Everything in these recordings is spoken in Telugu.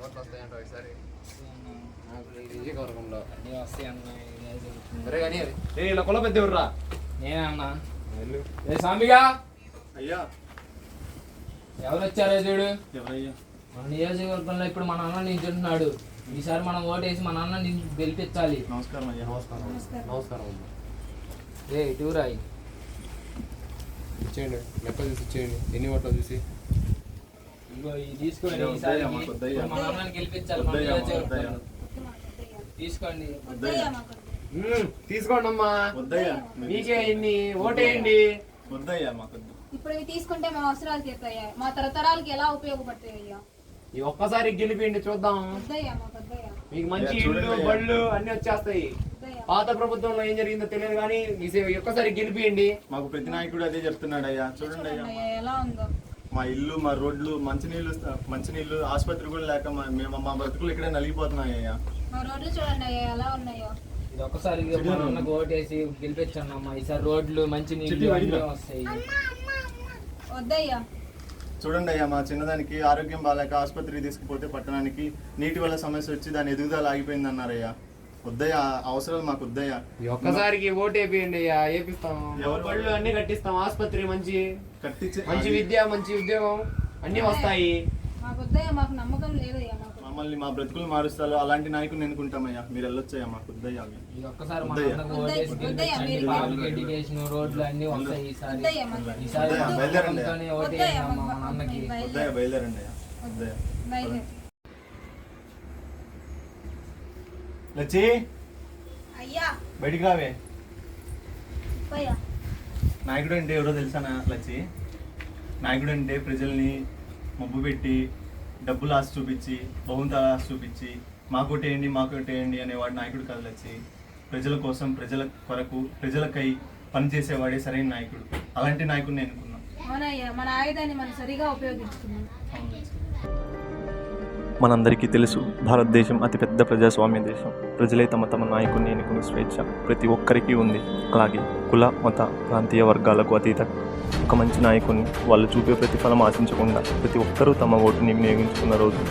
ఓట్లు వస్తాయంట ఈసారి ఇలా కొల పెద్ద ఎవర్రా? నేనే అన్నా. ఏ సాంబిగా అయ్యా ఎవరు వచ్చారో చూడు. ఎవరయ్యా? మన నియోజకవర్గంలో ఇప్పుడు మన అన్న నించుంటున్నాడు. ఈసారి మనం ఓటేసి మన అన్న గెలిపించాలి. నమస్కారం అయ్యా. నమస్కారం ఏ టూరాయి ఇచ్చేయండి, లెక్క చూసి ఇచ్చేయండి. ఎన్ని ఓట్లు చూసి ఇగో ఇది తీసుకోండి. ఈసారి మన అన్నని గెలిపించాలి మన నియోజకవర్గంలో. తీసుకోండి. తీసుకోండి అమ్మా. వద్దయ్యా మీకే ఇన్ని ఓటేయండి. వద్దయ్యా మాకొద్దు. ఇప్పుడు ఇవి తీసుకుంటే మా అవసరాలు తీరుతాయ్యా, మా తరతరాలకి ఎలా ఉపయోగపడతాయి అయ్యా? ఈ ఒక్కసారి గెలిపిండి చూద్దాం. వద్దయ్యా మాకు వద్దయ్యా. మీకు మంచి ఇల్లు బళ్ళు అన్ని వచ్చేస్తాయి. పాత ప్రభుత్వంలో ఏం జరిగిందో తెలియదు కానీ ఈ ఒక్కసారి గెలిపియండి. మాకు ప్రతి నాయకుడు అదే చెప్తున్నాడు అయ్యా. చూడండి అయ్యా ఎలా ఉందో మా ఇల్లు, మా రోడ్లు, మంచినీళ్ళు, ఆసుపత్రి కూడా లేక మేము మా బ్రతుకులు ఇక్కడే నలిగిపోతున్నాయి అయ్యా. మా రోడ్లు చూడండి అయ్యా ఎలా ఉన్నాయో. ఇది ఒక్కసారి మన అన్నకు ఓటేసి గెలిపించండి అమ్మా. ఈసారి రోడ్లు మంచి నీళ్ళు అన్నీ వస్తాయి. వద్దయ్యా. చూడండి అయ్యా మా చిన్నదానికి ఆరోగ్యం బాగాలేక ఆసుపత్రికి తీసుకుపోతే పట్టణానికి నీటి వల్ల సమస్య వచ్చి దాని ఎదుగుదల ఆగిపోయింది అన్నారయ్యా. వద్దయ్యా, అవసరాలు మాకు వద్దయ్యా. ఒక్కసారికి ఓటు వేపియండి అయ్యా, వేపిస్తాం. బళ్ళు అన్ని కట్టిస్తాం. ఆసుపత్రి మంచి విద్య, మంచి ఉద్యోగం అన్ని వస్తాయి. మాకు వద్దయ్యా, మాకు నమ్మకం లేదయ్యా. మాకు మమ్మల్ని మా బ్రతుకులు మారుస్తారు అలాంటి నాయకులు ఎన్నుకుంటామయ్యా. మీరు వెళ్ళొచ్చయ్యా, మాకు వద్దయ్యా. ఒక్కసారి మన అన్నకు ఓటేసి గెలిపించండి. ఎడ్యుకేషన్ రోడ్లు అన్ని వస్తాయి. ఈసారి ఓటేయండి అమ్మా మన అన్నకి. వద్దయ్యా, బయలుదేరండి అయ్యా. వద్దయ్యా. లచ్చి అయ్యా బయటికి రావే. పోయా. నాయకుడు అంటే ఎవరో తెలుసానా లచ్చి? నాయకుడు అంటే ప్రజల్ని మబ్బు పెట్టి డబ్బులు ఆశ చూపించి బహుమతాలు ఆశ చూపించి మాకోటేయండి అనేవాడు నాయకుడు కాదు లచ్చి. ప్రజల కోసం, ప్రజల కొరకు, ప్రజలకై పనిచేసేవాడే సరైన నాయకుడు. అలాంటి నాయకుడిని ఎన్నుకున్నాం. అవునయ్యా, మన ఆయుధాన్ని మనం సరిగా ఉపయోగించుకున్నాం. మనందరికీ తెలుసు, భారతదేశం అతిపెద్ద ప్రజాస్వామ్య దేశం. ప్రజలే తమ నాయకుడిని ఎన్నుకునే స్వేచ్ఛ ప్రతి ఒక్కరికి ఉంది. అలాగే కుల, మత, ప్రాంతీయ వర్గాలకు అతీతంగా ఒక మంచి నాయకుడిని వాళ్ళు చూపే ప్రతిఫలం ఆశించకుండా ప్రతి ఒక్కరూ తమ ఓటుని వినియోగించుకున్న రోజు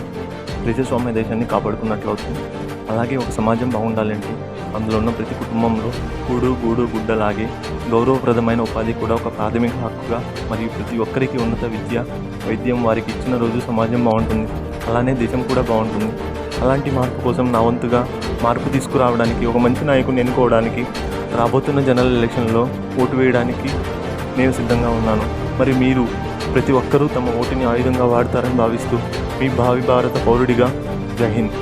ప్రజాస్వామ్య దేశాన్ని కాపాడుకున్నట్లు అవుతుంది. అలాగే ఒక సమాజం బాగుండాలంటే అందులో ఉన్న ప్రతి కుటుంబంలో కూడు గూడు గుడ్డలాగే గౌరవప్రదమైన ఉపాధి కూడా ఒక ప్రాథమిక హక్కుగా, మరియు ప్రతి ఒక్కరికి ఉన్నత విద్య, వైద్యం వారికి ఇచ్చిన రోజు సమాజం బాగుంటుంది. అలానే దేశం కూడా బాగుంటుంది. అలాంటి మార్పు కోసం నా వంతుగా మార్పు తీసుకురావడానికి, ఒక మంచి నాయకుడిని ఎన్నుకోవడానికి రాబోతున్న జనరల్ ఎలక్షన్లో ఓటు వేయడానికి నేను సిద్ధంగా ఉన్నాను. మరి మీరు ప్రతి ఒక్కరూ తమ ఓటుని ఆయుధంగా వాడతారని భావిస్తూ మీ భావి భారత పౌరుడిగా జై హింద్.